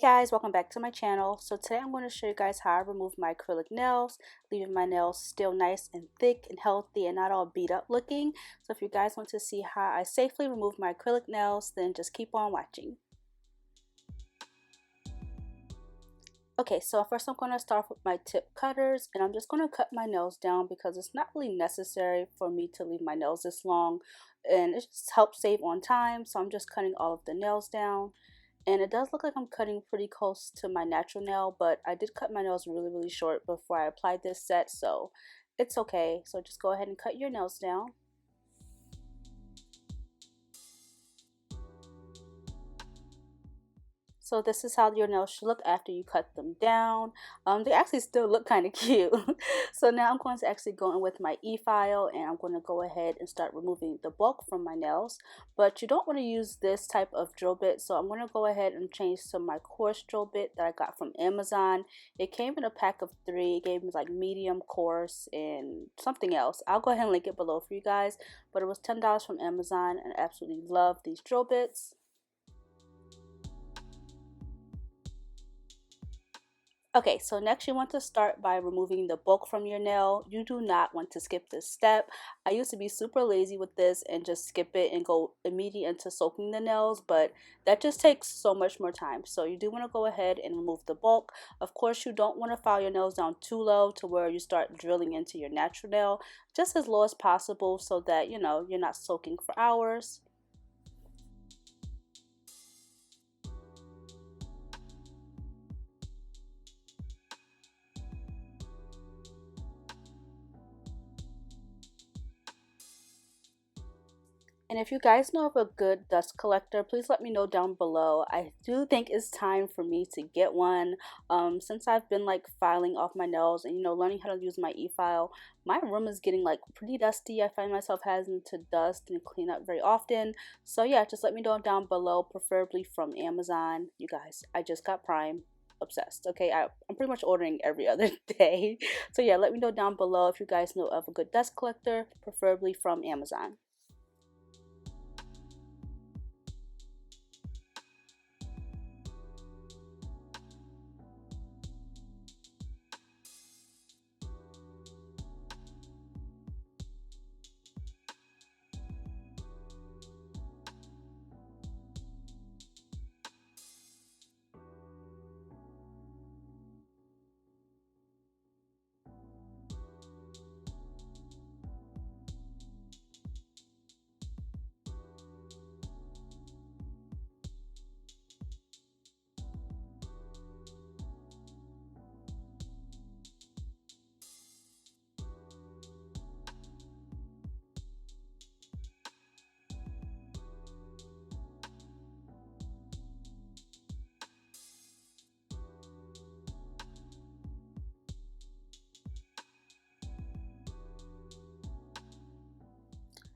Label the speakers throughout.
Speaker 1: Guys, welcome back to my channel. So today I'm going to show you guys how I remove my acrylic nails, leaving my nails still nice and thick and healthy and not all beat up looking. So if you guys want to see how I safely remove my acrylic nails, then just keep on watching. Okay, so first I'm going to start with my tip cutters, and I'm just going to cut my nails down because it's not really necessary for me to leave my nails this long, and it just helps save on time. So I'm just cutting all of the nails down. And it does look like I'm cutting pretty close to my natural nail, but I did cut my nails really short before I applied this set, so it's okay. So just go ahead and cut your nails down. So this is how your nails should look after you cut them down. They actually still look kind of cute. So now I'm going to actually go in with my e-file, and I'm going to go ahead and start removing the bulk from my nails. But you don't want to use this type of drill bit, so I'm going to go ahead and change to my coarse drill bit that I got from Amazon. It came in a pack of 3. It gave me like medium, coarse, and something else. I'll go ahead and link it below for you guys. But it was $10 from Amazon, and I absolutely love these drill bits. Okay, so next you want to start by removing the bulk from your nail. You do not want to skip this step. I used to be super lazy with this and just skip it and go immediately into soaking the nails, but that just takes so much more time. So you do want to go ahead and remove the bulk. Of course, you don't want to file your nails down too low to where you start drilling into your natural nail, just as low as possible so that, you're not soaking for hours. And if you guys know of a good dust collector, please let me know down below. I do think it's time for me to get one. Since I've been like filing off my nails and learning how to use my e-file, my room is getting like pretty dusty. I find myself having to dust and clean up very often. So yeah, just let me know down below, preferably from Amazon. You guys, I just got Prime. Obsessed. Okay, I'm pretty much ordering every other day. So yeah, let me know down below if you guys know of a good dust collector, preferably from Amazon.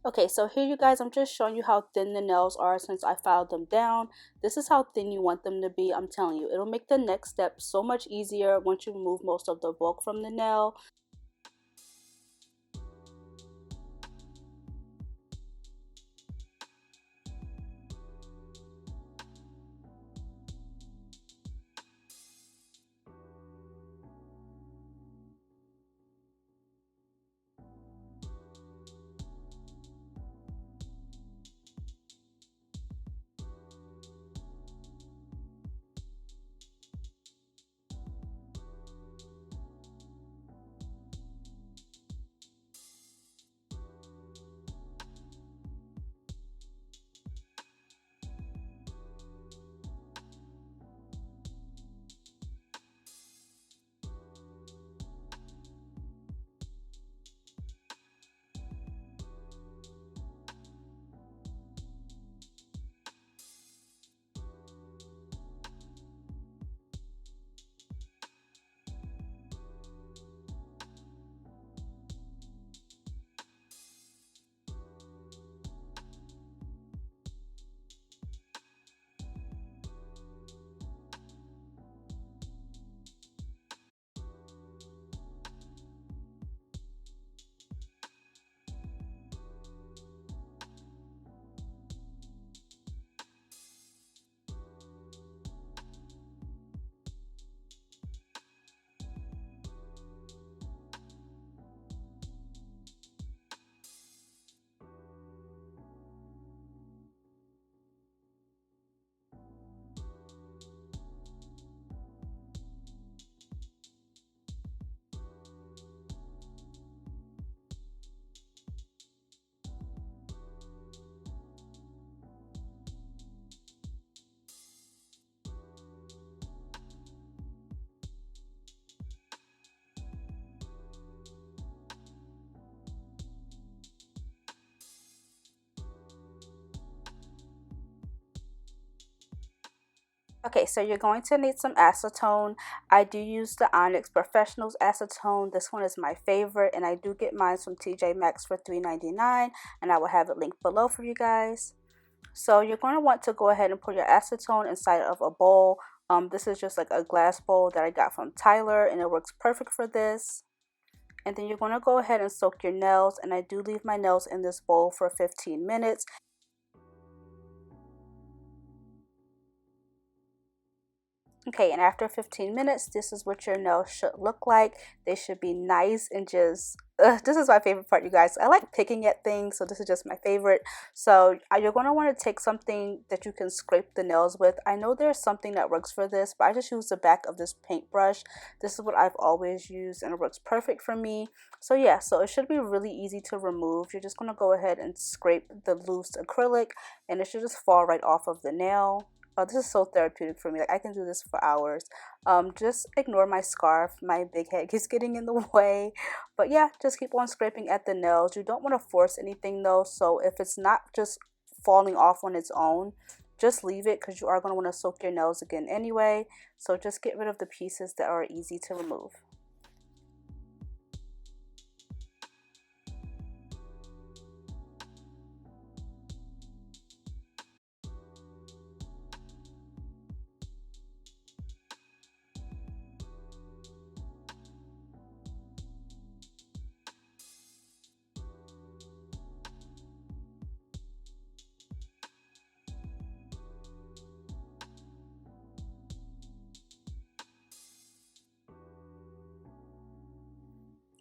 Speaker 1: Okay, so here you guys, I'm just showing you how thin the nails are since I filed them down. This is how thin you want them to be. I'm telling you, it'll make the next step so much easier once you remove most of the bulk from the nail. Okay, so you're going to need some acetone. I do use the Onyx Professionals acetone. This one is my favorite, and I do get mine from TJ Maxx for $3.99, and I will have it linked below for you guys. So you're going to want to go ahead and put your acetone inside of a bowl. This is just like a glass bowl that I got from Tyler, and it works perfect for this. And then you're going to go ahead and soak your nails, and I do leave my nails in this bowl for 15 minutes. Okay, and after 15 minutes, this is what your nails should look like. They should be nice and just, this is my favorite part, you guys. I like picking at things, so this is just my favorite. So you're going to want to take something that you can scrape the nails with. I know there's something that works for this, but I just use the back of this paintbrush. This is what I've always used, and it works perfect for me. So yeah, so it should be really easy to remove. You're just going to go ahead and scrape the loose acrylic, and it should just fall right off of the nail. Oh, this is so therapeutic for me. Like, I can do this for hours. Just ignore my scarf. My big head keeps getting in the way. But yeah, just keep on scraping at the nails. You don't want to force anything though. So if it's not just falling off on its own, just leave it, because you are going to want to soak your nails again anyway. So just get rid of the pieces that are easy to remove.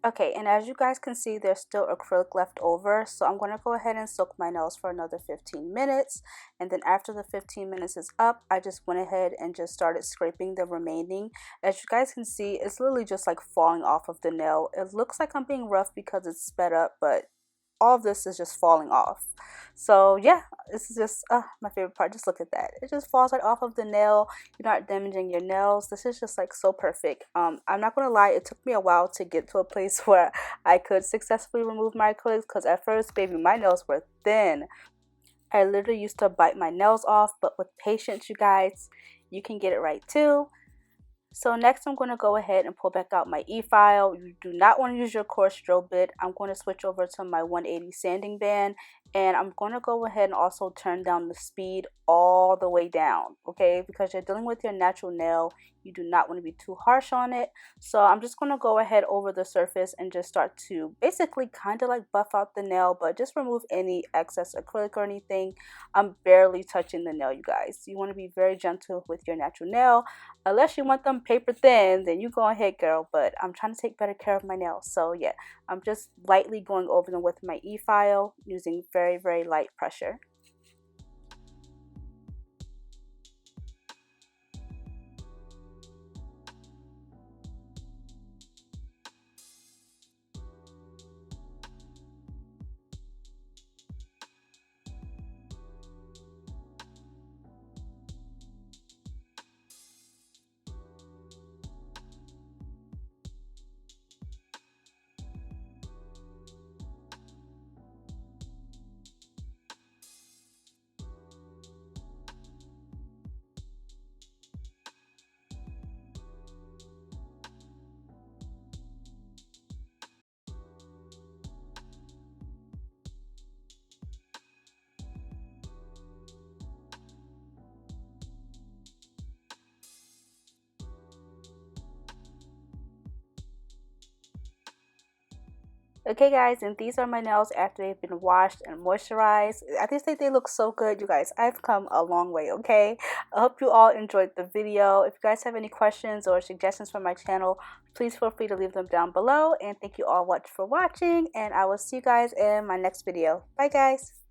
Speaker 1: Okay, and as you guys can see, there's still acrylic left over, so I'm going to go ahead and soak my nails for another 15 minutes, and then after the 15 minutes is up, I just went ahead and just started scraping the remaining. As you guys can see, it's literally just like falling off of the nail. It looks like I'm being rough because it's sped up, but all of this is just falling off. So yeah, this is just my favorite part. Just look at that. It just falls right off of the nail. You're not damaging your nails. This is just like so perfect. I'm not gonna lie, it took me a while to get to a place where I could successfully remove my acrylics, because at first, baby, my nails were thin. I literally used to bite my nails off, but with patience, you guys, you can get it right too. So next, I'm going to go ahead and pull back out my e-file. You do not want to use your coarse drill bit. I'm going to switch over to my 180 sanding band, and I'm going to go ahead and also turn down the speed all the way down, okay? Because you're dealing with your natural nail, you do not want to be too harsh on it. So I'm just going to go ahead over the surface and just start to basically kind of like buff out the nail, but just remove any excess acrylic or anything. I'm barely touching the nail, you guys. You want to be very gentle with your natural nail. Unless you want them paper thin, then you go ahead, girl. But I'm trying to take better care of my nails. So yeah, I'm just lightly going over them with my e-file using very, very light pressure. Okay guys, and these are my nails after they've been washed and moisturized. I just think they look so good, you guys. I've come a long way, okay? I hope you all enjoyed the video. If you guys have any questions or suggestions for my channel, please feel free to leave them down below. And thank you all for watching, and I will see you guys in my next video. Bye guys!